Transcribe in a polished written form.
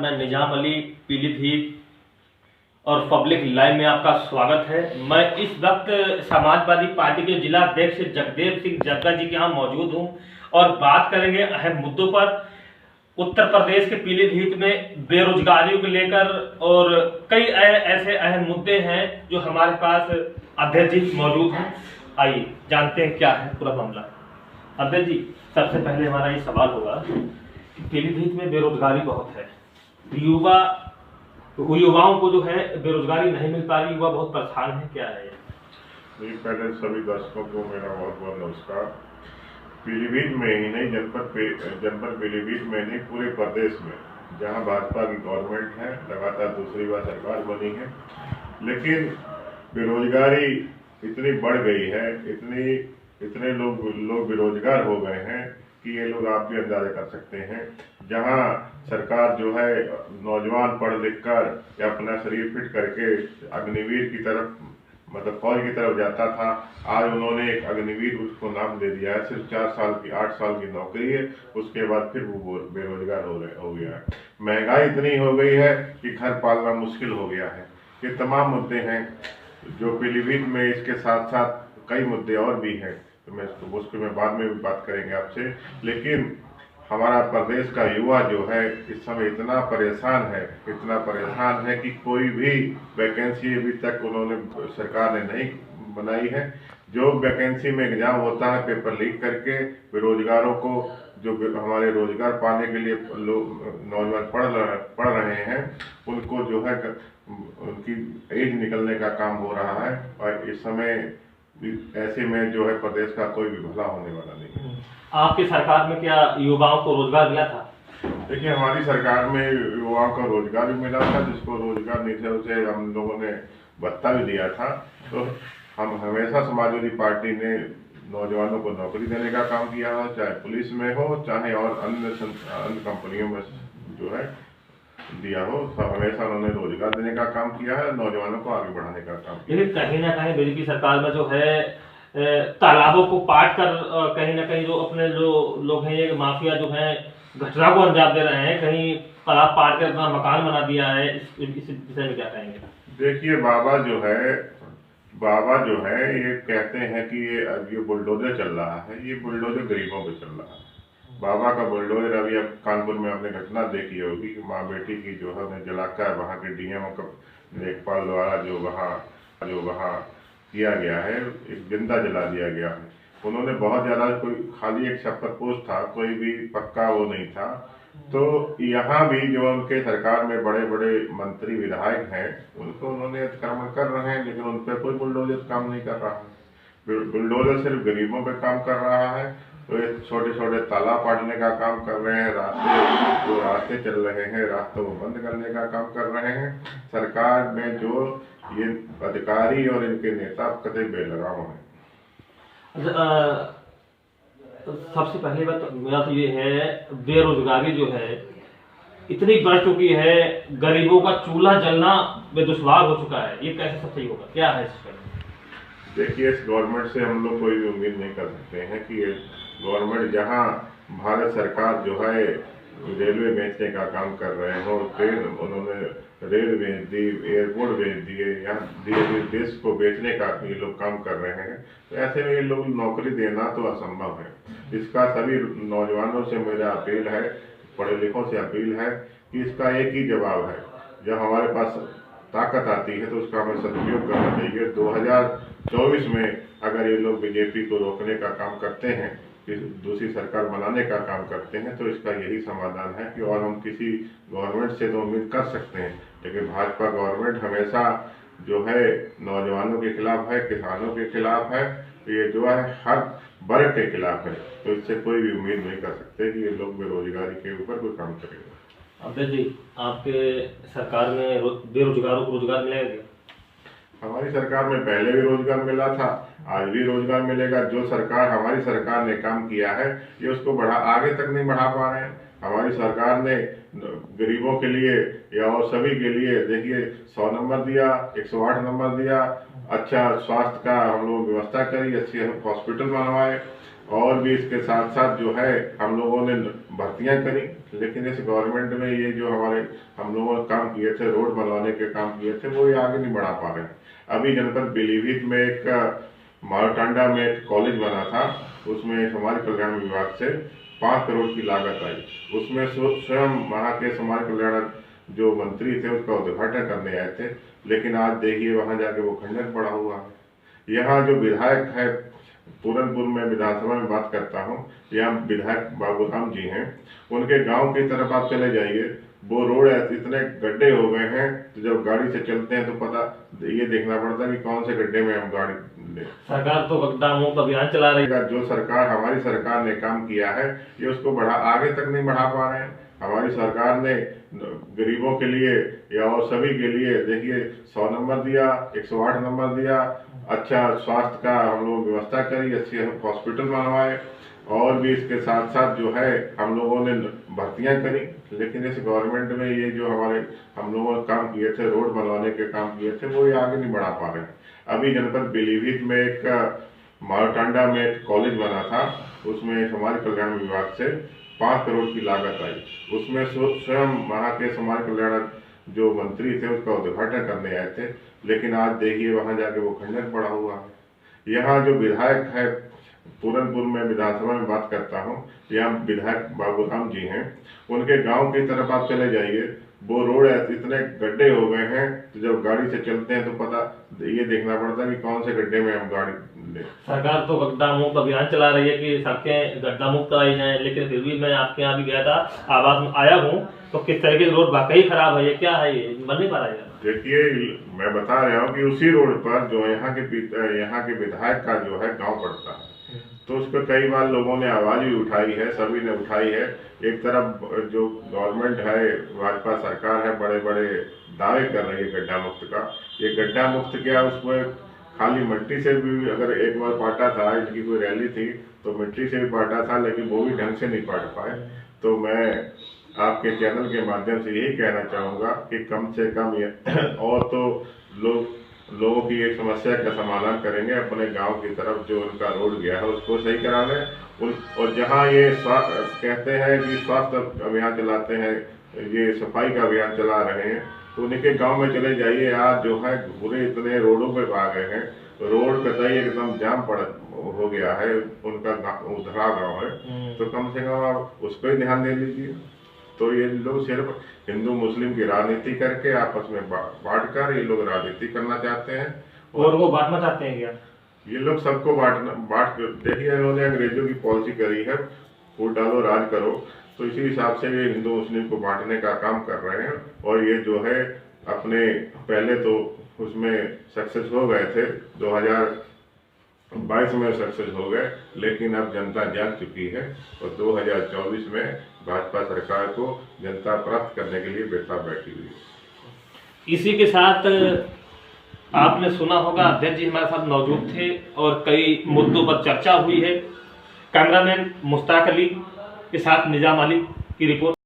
मैं निजाम अली पीलीभीत और public live में आपका स्वागत है। मैं इस वक्त समाजवादी पार्टी के जिला अध्यक्ष जगदेव सिंह जग्गा जी के यहाँ मौजूद हूँ और बात करेंगे अहम मुद्दों पर। उत्तर प्रदेश के पीलीभीत में बेरोजगारी को लेकर और कई ऐसे अहम मुद्दे हैं जो हमारे पास अध्यक्ष जी मौजूद हैं। आइए जानते हैं क्या है पूरा मामला। अध्यक्ष जी, सबसे पहले हमारा ये सवाल होगा कि पीलीभीत में बेरोजगारी बहुत है, युवाओं को जो है बेरोजगारी नहीं मिल पा रही, युवा बहुत परेशान है, क्या है? जी, पहले सभी दर्शकों को मेरा बहुत बहुत नमस्कार। पीलीभीत में ही नहीं, जनपद पीलीभीत में नहीं, पूरे प्रदेश में जहां भाजपा की गवर्नमेंट है, लगातार दूसरी बार सरकार बनी है, लेकिन बेरोजगारी इतनी बढ़ गई है, इतने लोग बेरोजगार हो गए हैं कि ये लोग आप भी अंदाजा कर सकते हैं। जहां सरकार जो है नौजवान पढ़ लिख कर या अपना शरीर फिट करके अग्निवीर की तरफ, मतलब फौज की तरफ जाता था, आज उन्होंने एक अग्निवीर उसको नाम दे दिया है। सिर्फ 8 साल की नौकरी है, उसके बाद फिर वो बेरोजगार हो गया है। महंगाई इतनी हो गई है कि घर पालना मुश्किल हो गया है। ये तमाम मुद्दे हैं जो पीलीभीत में, इसके साथ साथ कई मुद्दे और भी हैं, तो उसके में बाद में भी बात करेंगे आपसे। लेकिन हमारा प्रदेश का युवा जो है इस समय इतना परेशान है कि कोई भी वैकेंसी अभी तक उन्होंने, सरकार ने नहीं बनाई है। जो वैकेंसी में एग्जाम होता है पेपर लीक करके बेरोजगारों को, जो हमारे रोजगार पाने के लिए नौजवान पढ़ रहे हैं, उनको जो है उनकी एज निकलने का काम हो रहा है। और इस समय ऐसे में जो है प्रदेश का कोई भी भला होने वाला नहीं है। आपकी सरकार में क्या युवाओं को रोजगार मिला था? देखिए, हमारी सरकार में युवाओं को रोजगार भी मिला था। जिसको रोजगार नहीं था उसे हम लोगों ने भत्ता भी दिया था। तो हम हमेशा समाजवादी पार्टी ने नौजवानों को नौकरी देने का काम किया है, चाहे पुलिस में हो, चाहे और अन्य कंपनियों में जो है दिया हो। सब हमेशा उन्होंने रोजगार देने का काम किया है, नौजवानों को आगे बढ़ाने का काम किया। लेकिन कहीं ना कहीं बीजेपी सरकार में जो है तालाबों को पाट कर कहीं ना कहीं जो अपने जो लोग हैं, ये माफिया जो है घटना को अंजाम दे रहे हैं, कहीं तालाब पाट कर अपना मकान बना दिया है। इस विषय में क्या कहेंगे? देखिए, बाबा जो है ये कहते हैं कि ये बुलडोजर चल रहा है, ये बुलडोजर गरीबों पे चल रहा है। बाबा का बुलडोजर, अभी अब कानपुर में आपने घटना देखी होगी कि माँ बेटी की जो है उन्हें जलाकर वहाँ के डीएम का लेखपाल द्वारा जो वहाँ किया गया है, एक जिंदा जला दिया गया है। उन्होंने बहुत ज़्यादा, कोई खाली एक छप्पर पोस्ट था, कोई भी पक्का वो नहीं था। तो यहाँ भी जो उनके सरकार में बड़े बड़े मंत्री विधायक हैं, उनको उन्होंने अतिक्रमण कर रहे हैं, लेकिन उन पर कोई बुलडोजर काम नहीं कर रहा है। बुलडोजर सिर्फ गरीबों पे काम कर रहा है। तो ये छोटे छोटे तालाब पाटने का काम कर रहे हैं, रास्ते चल रहे हैं, रास्तों को बंद करने का काम कर रहे हैं। सरकार में जो ये अधिकारी और इनके नेता कतई बेलगाम हैं। सबसे पहली बात मेरा तो ये है, बेरोजगारी जो है इतनी बढ़ चुकी है, गरीबों का चूल्हा जलना बेदुश्वार हो चुका है। ये कैसे सब सही होगा, क्या है इसका? देखिए, इस गवर्नमेंट से हम लोग कोई भी उम्मीद नहीं कर सकते हैं कि ये गवर्नमेंट, जहां भारत सरकार जो है रेलवे बेचने का काम कर रहे हो, उन्होंने रेल बेच दी, एयरपोर्ट बेच दिए, यहाँ धीरे देश को बेचने का ये लोग काम कर रहे हैं। तो ऐसे में ये लोग नौकरी देना तो असंभव है। इसका सभी नौजवानों से मेरा अपील है, पढ़े लिखों से अपील है कि इसका एक ही जवाब है, जब हमारे पास ताकत आती है तो उसका हमें सदुपयोग करना चाहिए। 2024 में अगर ये लोग बीजेपी को रोकने का काम करते हैं, दूसरी सरकार बनाने का काम करते हैं, तो इसका यही समाधान है कि, और हम किसी गवर्नमेंट से तो उम्मीद कर सकते हैं, लेकिन भाजपा गवर्नमेंट हमेशा जो है नौजवानों के खिलाफ है, किसानों के खिलाफ है, तो ये जो है हर वर्ग के खिलाफ है। तो इससे कोई भी उम्मीद नहीं कर सकते कि ये लोग बेरोजगारी के ऊपर कोई काम करेंगे। अध्यक्ष जी, आपके सरकार में बेरोजगारों को रोजगार मिलेगा? हमारी सरकार में पहले भी रोजगार मिला था, आज भी रोजगार मिलेगा। जो सरकार, हमारी सरकार ने काम किया है, ये उसको आगे तक नहीं बढ़ा पा रहे हैं। हमारी सरकार ने गरीबों के लिए या और सभी के लिए, देखिए, 100 नंबर दिया, 108 नंबर दिया, अच्छा स्वास्थ्य का हम लोग व्यवस्था करी, अच्छे हॉस्पिटल बनवाए, और भी इसके साथ साथ जो है हम लोगों ने भर्तियां करी। लेकिन इस गवर्नमेंट में ये जो हम लोगों ने काम किए थे, रोड बनवाने के काम किए थे, वो ये आगे नहीं बढ़ा पा रहे हैं। अभी जनपद पीलीभीत में एक मारटांडा में एक कॉलेज बना था, उसमें समाज कल्याण विभाग से 5 करोड़ की लागत आई। उसमें स्वयं वहाँ के समाज कल्याण जो मंत्री थे उसका उद्घाटन करने आए थे, लेकिन आज देखिए वहाँ जाके वो खंडन पड़ा हुआ है। यहाँ जो विधायक है, पूरनपुर में विधानसभा में बात करता हूँ, यहाँ विधायक बाबूराम जी हैं, उनके गांव की तरफ आप चले जाइए, वो रोड इतने गड्ढे हो गए हैं, तो जब गाड़ी से चलते हैं तो पता ये देखना पड़ता है कि कौन से गड्ढे में हम गाड़ी ले। सरकार तो गड्ढा मुक्त अभियान चला रही है। जो सरकार, हमारी सरकार ने काम किया है, ये उसको आगे तक नहीं बढ़ा पा रहे हैं। हमारी सरकार ने गरीबों के लिए या और सभी के लिए देखिए 100 नंबर दिया, 108 नंबर दिया, अच्छा स्वास्थ्य का हम लोग व्यवस्था करी, अच्छे हॉस्पिटल बनवाए, और भी इसके साथ साथ जो है हम लोगों ने भर्तियां करी। लेकिन इस गवर्नमेंट में ये जो हम लोगों ने काम किए थे, रोड बनवाने के काम किए थे, वो ये आगे नहीं बढ़ा पा रहे हैं। अभी जनपद पीलीभीत में एक मारटांडा में एक कॉलेज बना था, उसमें समाज कल्याण विभाग से 5 करोड़ की लागत आई। उसमें स्वयं वहाँ के समाज कल्याण जो मंत्री थे उसका उद्घाटन करने आए थे, लेकिन आज देखिए वहाँ जाके वो खंडन पड़ा हुआ है। यहाँ जो विधायक है, पूरनपुर में विधानसभा में बात करता हूँ, यहाँ विधायक बाबूराम जी हैं, उनके गांव की तरफ आप चले जाइए, वो रोड इतने गड्ढे हो गए हैं, तो जब गाड़ी से चलते हैं तो पता ये देखना पड़ता है कि कौन से गड्ढे में हम गाड़ी ले। सरकार तो गड्ढा मुक्त अभियान चला रही है कि सड़कें गड्ढा मुक्त कराई जाए, लेकिन फिर भी मैं आपके यहाँ भी गया था, आवास में आया हूँ, तो किस तरीके से रोड वाकई खराब है, ये क्या है, ये बन नहीं पा रहा है। देखिए, मैं बता रहा हूँ कि उसी रोड पर जो यहाँ के विधायक का जो है गांव पड़ता है, तो उस पर कई बार लोगों ने आवाज भी उठाई है, सभी ने उठाई है। एक तरफ जो गवर्नमेंट है, भाजपा सरकार है, बड़े बड़े दावे कर रही है गड्ढा मुक्त का। ये गड्ढा मुक्त क्या, उसमें खाली मिट्टी से भी अगर एक बार पाटा था, इनकी कोई रैली थी तो मिट्टी से भी पाटा था, लेकिन वो भी ढंग से नहीं पाट पाए। तो मैं आपके चैनल के माध्यम से यही कहना चाहूँगा कि कम से कम ये और तो लोगों की एक समस्या का समाधान करेंगे, अपने गांव की तरफ जो उनका रोड गया है उसको सही करा लें। और जहां ये कहते हैं कि स्वास्थ्य अभियान चलाते हैं, ये सफाई का अभियान चला रहे हैं, तो उनके गांव में चले जाइए। आज जो है पूरे इतने रोडों पे आ गए हैं, रोड कतई एकदम जाम हो गया है, उनका उधरा गाँव है, तो कम से कम आप उस पर ध्यान दे लीजिए। तो ये लोग सिर्फ हिंदू मुस्लिम की राजनीति करके आपस में बांटकर ये लोग राजनीति करना चाहते हैं। और वो बांटना चाहते हैं क्या? ये लोग सबको बांट देखिए, इन्होंने अंग्रेजों की पॉलिसी करी है, वोट डालो राज करो, तो इसी हिसाब से ये हिंदू मुस्लिम को बांटने का काम कर रहे हैं। और ये जो है अपने पहले तो उसमें सक्सेस हो गए थे, 2022 में सक्सेस हो गए, लेकिन अब जनता जाग चुकी है और 2024 में भाजपा सरकार को जनता प्राप्त करने के लिए बेताब बैठी हुई है। इसी के साथ आपने सुना होगा, अध्यक्ष जी हमारे साथ मौजूद थे और कई मुद्दों पर चर्चा हुई है। कैमरामैन मुश्ताक अली के साथ निजाम अली की रिपोर्ट।